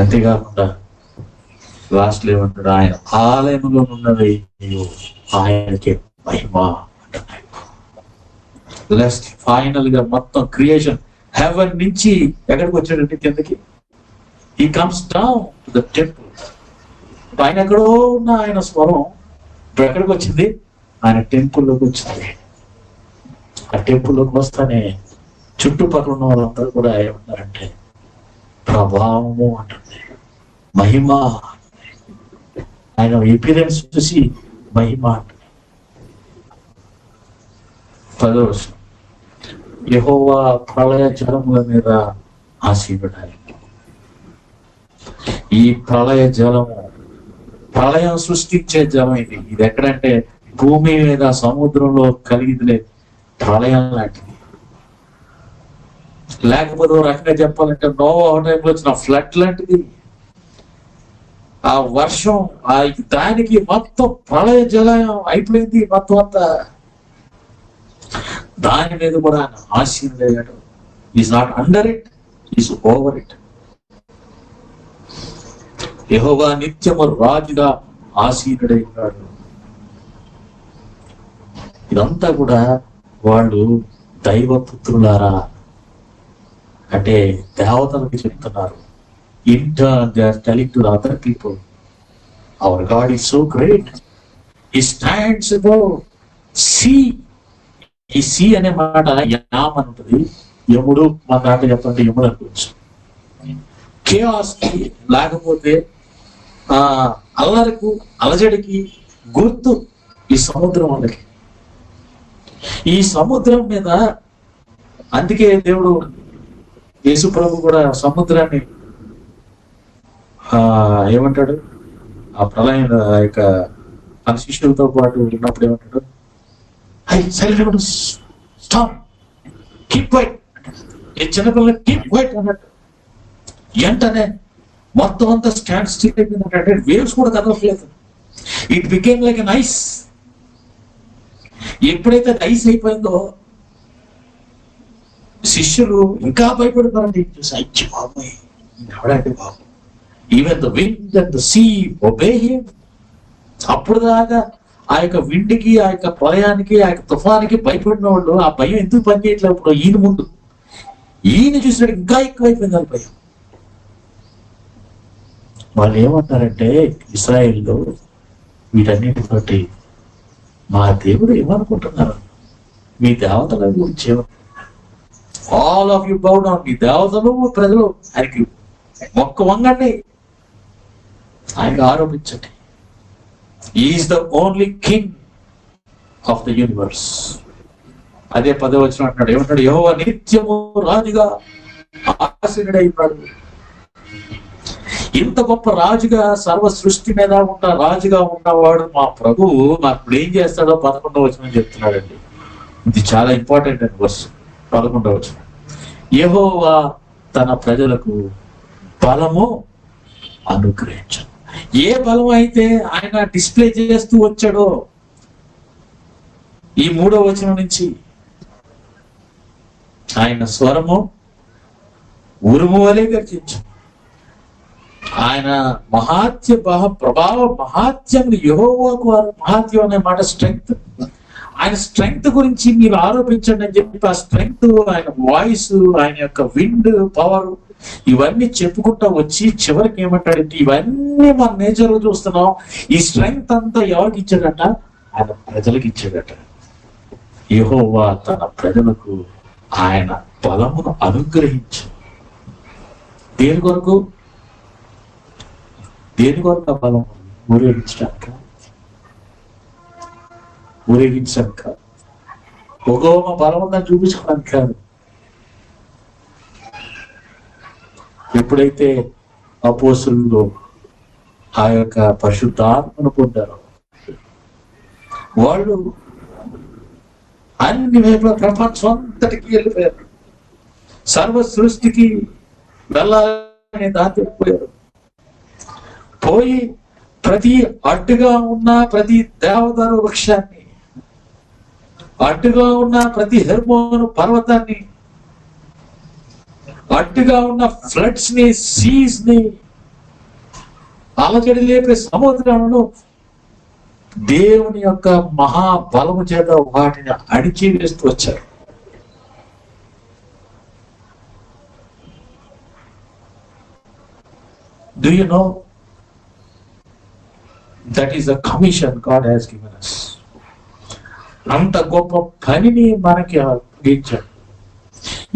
అంతేకాకుండా లాస్ట్ ఏమంటాడు? ఆయన ఆలయంలో ఉన్నవి ఆయనకి మహిమ అంటున్నాడు. లాస్ట్ ఫైనల్ గా మొత్తం క్రియేషన్ హెవెన్ నుంచి ఎక్కడికి వచ్చాడంటే కిందకి. He comes down to the temple. పైన ఎక్కడో ఉన్న ఆయన స్వరం ఇప్పుడు ఎక్కడికి వచ్చింది? ఆయన టెంపుల్లోకి వచ్చింది. ఆ టెంపుల్లోకి వస్తానే చుట్టుపక్కల ఉన్న వాళ్ళందరూ కూడా ఏమన్నారంటే ప్రభావము అంటుంది, మహిమ. ఆయన ఎపిరెన్స్ చూసి మహిమ అంటుంది. 10వ వచనం, యెహోవా ప్రళయ జలముల మీద ఆశీర్వడాలి. ఈ ప్రళయ జలము, ప్రళయం సృష్టించే జలం ఇది. ఇది ఎక్కడంటే భూమి మీద సముద్రంలో కలిగిదిలే ప్రళయం లాంటిది. లేకపోతే ఓ రకంగా చెప్పాలంటే నోవా టైంలో వచ్చిన ఫ్లడ్ లాంటిది. ఆ వర్షం, ఆ దానికి మొత్తం ప్రళయ జలం అయిపోయింది మొత్తం అంతా. దాని మీద కూడా ఆయన ఆశీర్వదించాడు. Is not under it, is over it. యెహోవా నిత్యము రాజుగా ఆసీనుడై ఉన్నాడు. ఇదంతా కూడా వాళ్ళు దైవపుత్రులారా అంటే దేవతలకి చెప్తున్నారు. In turn they are telling to other people, our God is so great, he stands above sea. ఈ సీ అనే మాట యామ్ అని ఉంటుంది. యముడు మన దాంట్లో చెప్పండి యముడు అనుకోవచ్చు. కేయాస్ కి, లేకపోతే అల్లరకు, అలజడికి గుర్తు ఈ సముద్రం వాళ్ళకి. ఈ సముద్రం మీద అందుకే దేవుడు యేసు ప్రభు కూడా సముద్రాన్ని ఏమంటాడు? ఆ ప్రళయం యొక్క మన శిష్యులతో పాటు ఉన్నప్పుడు ఏమంటాడు? హై సైలెంట్, స్టాప్, కీప్ క్వైట్. ఈ చిన్నపిల్లలు కీప్ క్వైట్ అన్నట్టు. వెంటనే మొత్తం అంతా స్టాండ్ స్టిల్ అయిపోయిందంటే వేవ్స్ కూడా కదలట్లేదు. It became like an ice. ఎప్పుడైతే ఐస్ అయిపోయిందో శిష్యులు ఇంకా భయపడిపోరండి. అయ్యి బాబోయ్, ఎవడంటే బాబు, even the wind and the sea obey him. అప్పుడు దాకా ఆ యొక్క విండ్కి, ఆ యొక్క ప్రళయానికి, ఆ యొక్క తుఫానికి భయపడిన వాళ్ళు ఆ భయం ఎందుకు పనిచేయట్లేదు? ఇప్పుడు ఈయన ముందు, ఈయన చూసినట్టు ఇంకా ఎక్కువైపోయింది వాళ్ళ భయం. వాళ్ళు ఏమంటారంటే ఇశ్రాయేల్లో వీటన్నిటితోటి మా దేవుడు ఏమనుకుంటున్నారు? మీ దేవతల గురించి all of you bow down. మీ దేవతలు ప్రజలు ఆయనకి మొక్క వంగండి, ఆయనకి ఆరోపించండి. Is the only king of the universe. అదే 10వ వచనం అంటున్నాడు, ఏమంటాడు? యెహోవా నిత్యము రాజుగా ఆసీనుడై ఉన్నాడు. ఇంత గొప్ప రాజుగా, సర్వ సృష్టి మీద ఉన్న రాజుగా ఉన్నవాడు మా ప్రభువు ఇప్పుడు ఏం చేస్తాడో 11వ వచనం చెప్తున్నాడండి. ఇది చాలా ఇంపార్టెంట్ అండి వర్స్. 11వ వచనం, యెహోవా తన ప్రజలకు బలము అనుగ్రహించను. ఏ బలం అయితే ఆయన డిస్ప్లే చేస్తూ వచ్చాడో ఈ 3వ వచనం నుంచి, ఆయన స్వరము ఉరుము వలె గర్జించు. ఆయన మహాత్యం యెహోవాకు మహాత్యం అనే మాట స్ట్రెంగ్త్. ఆయన స్ట్రెంగ్త్ గురించి మీరు ఆరోపించండి అని చెప్పి ఆ స్ట్రెంగ్త్, ఆయన వాయిస్, ఆయన యొక్క విండ్ పవర్, ఇవన్నీ చెప్పుకుంటా వచ్చి చివరికి ఏమంటాడంటే, ఇవన్నీ మన నేచర్ లో చూస్తున్నాం, ఈ స్ట్రెంగ్త్ అంతా ఎవరికి ఇచ్చాడట? ఆయన ప్రజలకు ఇచ్చాడట. యెహోవా తన ప్రజలకు ఆయన బలమును అనుగ్రహించు. దేని కొరకు ఆ బలం? ఊరేగించడానిక? ఊరేగించడానిక? మా బలం ఉందని చూపించుకోవడానికి కాదు. ఎప్పుడైతే అపోస్తులు ఆ యొక్క పరిశుద్ధాత్మను పొందారో, వాళ్ళు అన్ని వైపుల ప్రపంచం అంతటికి వెళ్ళిపోయారు. సర్వ సృష్టికి వెళ్ళాలనే దాటిపోయారు. పోయి ప్రతి అడ్డుగా ఉన్న ప్రతి దేవదారు వృక్షాన్ని, అడ్డుగా ఉన్న ప్రతి హెర్మోను పర్వతాన్ని, అడ్డుగా ఉన్న ఫ్లడ్స్ ని, సీస్ ని, అలజడి లేపే సముద్రాలను దేవుని యొక్క మహాబలము చేత వాటిని అడిచి వేస్తూ వచ్చారు. Do you know that is the commission God has given us? అంత గొప్ప పనిని మనకి అప్పగించాడు.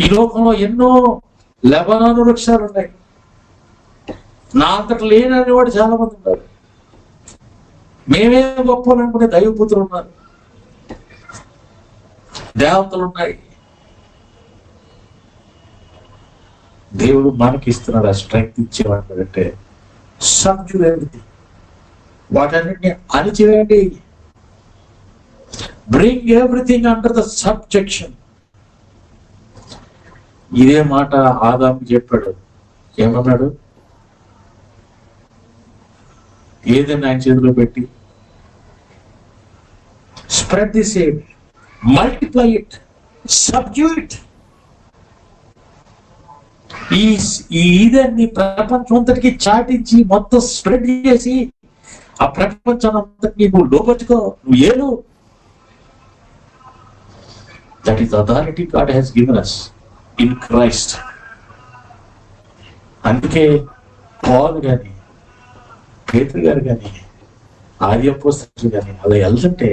ఈ లోకంలో ఎన్నో లెబనాను వృక్షాలు ఉన్నాయి. నా అంతట లేనని వాడు చాలా మంది ఉన్నారు. మేమే గొప్ప అనుకునే దైవపుత్రులు ఉన్నారు, దేవతలు ఉన్నాయి. దేవుడు మనకి ఇస్తున్నాడు ఆ స్ట్రెంగ్త్ ఇచ్చేవాడు. అంటే సబ్డ్యూ ఎవ్రీథింగ్, వాటన్నిటిని అణిచివేయండి. Bring everything under the subjection. ఇదే మాట ఆదాము చెప్పాడు. ఏమన్నాడు? ఏదైనా ఆయన చేతిలో పెట్టి, spread the seed, multiply it, subdue it. ఈ ఇదాన్ని ప్రపంచం అంతటికి చాటించి మొత్తం స్ప్రెడ్ చేసి ఆ ప్రపంచాన్ని అంతటికి నువ్వు లోపరుచుకో, నువ్వు ఏలు. That is authority God has given us in Christ. అందుకే పౌలు గాని, పేతురు గారు కానీ, ఆది అపోస్తలులు కానీ అలా వెళ్తుంటే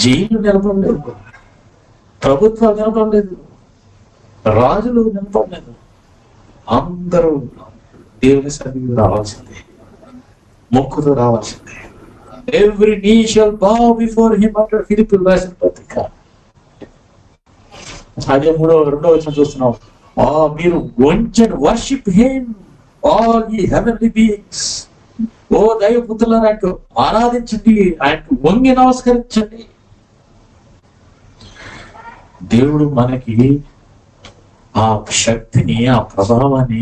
జైలు నిలబడలేదు, ప్రభుత్వాలు నిలబడలేదు, రాజులు నిలబడలేదు. అందరూ దేవుని సన్నిధికి రావాల్సిందే, మొక్కుతో రావాల్సిందే. ఎవ్రీ నీ షల్ బౌ బిఫోర్ హిమ్ అంటాడు ఫిలిప్పీయులకు రాసిన పత్రిక. అదే 2వ వచనం చూస్తున్నాం. మీరు వర్షిప్ హిమ్ ఆల్ ఈ హెవెన్లీ బీయింగ్స్. ఓ దైవపుత్రులారా, ఆయనకు ఆరాధించండి, ఆయనకు వంగి నమస్కరించండి. దేవుడు మనకి ఆ శక్తిని, ఆ ప్రభావాన్ని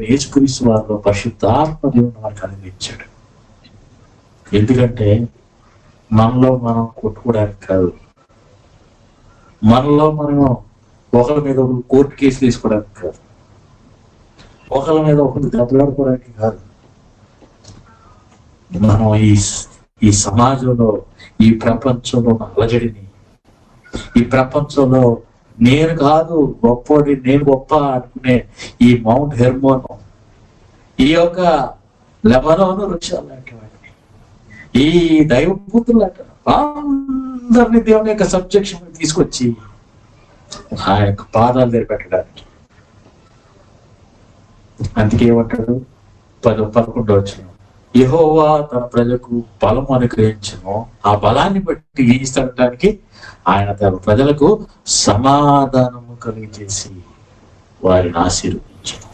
యేసుక్రీస్తు వారిలో పరిశుద్ధాత్మ దేవుడు మనకు అనుగ్రహించాడు. ఎందుకంటే మనలో మనం కొట్టుకోవడానికి కాదు, మనలో మనం ఒకరి మీద ఒకరు కోర్టు కేసులు తీసుకోవడానికి కాదు, ఒకరి మీద ఒకరు దెబ్బలాడుకోవడానికి కాదు. మనం ఈ సమాజంలో, ఈ ప్రపంచంలో అలజడిని, ఈ ప్రపంచంలో నేను కాదు గొప్పది, నేను గొప్ప అనుకునే ఈ మౌంట్ హెర్మోన్, ఈ యొక్క లెబనోను వృక్షాలు లాంటి వాటిని, ఈ దైవపుత్రులు అంటారు, అందరినీ దేవుని యొక్క సబ్జెక్షన్ తీసుకొచ్చి ఆ యొక్క పాదాలు దగ్గర పెట్టడానికి. అందుకే ఏమంటాడు 11వ వచనం, యెహోవా తన ప్రజలకు బలం అనుగ్రహించను, ఆ బలాన్ని బట్టి ఇస్తాడటానికి ఆయన తన ప్రజలకు సమాధానము కలిగజేసి వారిని ఆశీర్వదించను.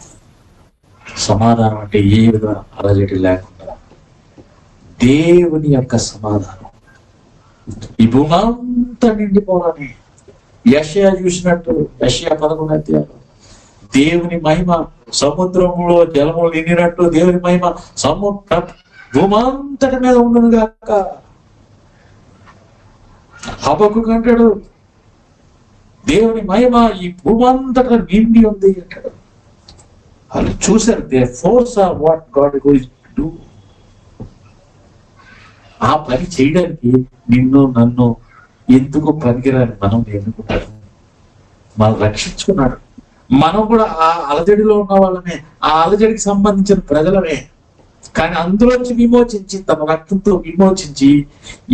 సమాధానం అంటే ఏ విధంగా అలజడి లేకుండా దేవుని యొక్క సమాధానం ఈ భూమంతా నిండిపోవాలని యెషయా చూసినట్టు, యెషయా 11 అధ్యాయం, దేవుని మహిమ సముద్రంలో జలములు నిండినట్టు దేవుని మహిమ భూమంతటి మీద ఉండును గాక. హబక్కూకు అంటాడు దేవుని మహిమ ఈ భూమంతట నిండి ఉంది అంటాడు. వాళ్ళు చూశారు, they force are what God going to do. ఆ పని చేయడానికి నిన్ను నన్ను ఎందుకు పనికిరాని మనం ఎన్నుకుంటాడు. మనం రక్షించుకున్నాడు. మనం కూడా ఆ అలజడిలో ఉన్న వాళ్ళమే, ఆ అలజడికి సంబంధించిన ప్రజలమే. కానీ అందులోంచి విమోచించి, తమ రక్తంతో విమోచించి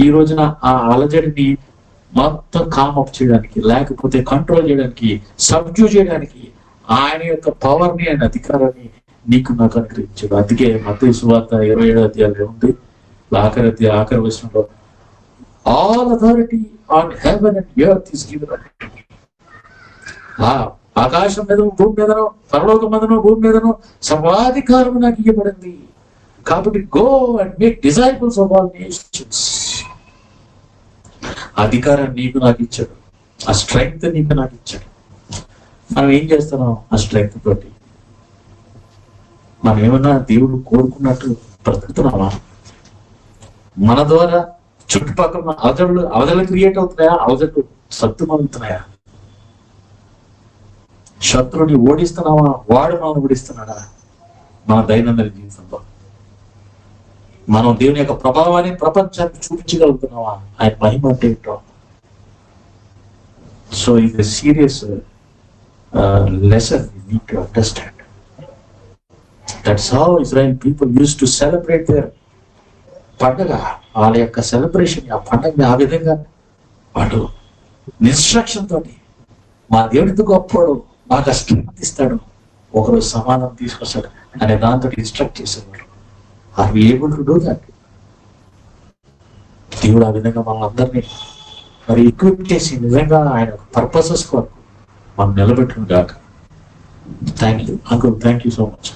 ఈ రోజున ఆ అలజడిని మొత్తం కామప్ చేయడానికి, లేకపోతే కంట్రోల్ చేయడానికి, సబ్డ్యూ చేయడానికి ఆయన యొక్క పవర్ని, ఆయన అధికారాన్ని నీకు నాకు అనుగ్రహించాడు. అందుకే మత్తయి సువార్త 27వ అధ్యాయంలో ఉంది, ఆఖరి వచనంలో, all authority on heaven and earth is given unto me. ఆకాశం మీద, భూమి మీదనో, పరలోకం మీదనో, భూమి మీదనో సర్వాధికారం నాకు ఇవ్వబడింది. కాబట్టి go and make disciples of all nations. అధికారాన్ని నీకు నాకు ఇచ్చాడు, ఆ స్ట్రెంగ్త్ నీకు నాకు ఇచ్చాడు. మనం ఏం చేస్తున్నాం ఆ స్ట్రెంగ్త్ తోటి? మనం ఏమన్నా దేవుడు కోరుకున్నట్టు బ్రతుకుతున్నామా? మన ద్వారా చుట్టుపక్కల అవధులు క్రియేట్ అవుతున్నాయా? అవధులు సత్తుమవుతున్నాయా? శత్రువుని ఓడిస్తున్నావా? వాడు మనం ఓడిస్తున్నాడా? మన దైనందిన జీవితంలో మనం దేవుని యొక్క ప్రభావాన్ని ప్రపంచానికి చూపించగలుగుతున్నావా? ఆయన మహిమ అంటే ఏంటో. సో ఇది serious lesson we need to understand. That's how Israel people used to celebrate their పండుగ. వాళ్ళ యొక్క సెలబ్రేషన్, ఆ పండుగని ఆ విధంగా వాడు ఇన్స్ట్రక్షన్ తోటి, మా దేవుడితో గొప్పవాడు, మాకు కష్టం ఇస్తాడు, ఒకరోజు సమాధానం తీసుకొస్తాడు అనే దాంతో ఇన్స్ట్రక్ట్ చేసేవాడు. Are we able to do that? దేవుడు ఆ విధంగా మన అందరినీ మరి ఎక్విప్ చేసి నిజంగా ఆయన పర్పసెస్ కొరకు మనం నిలబెట్టును గాక. Thank you uncle, thank you so much.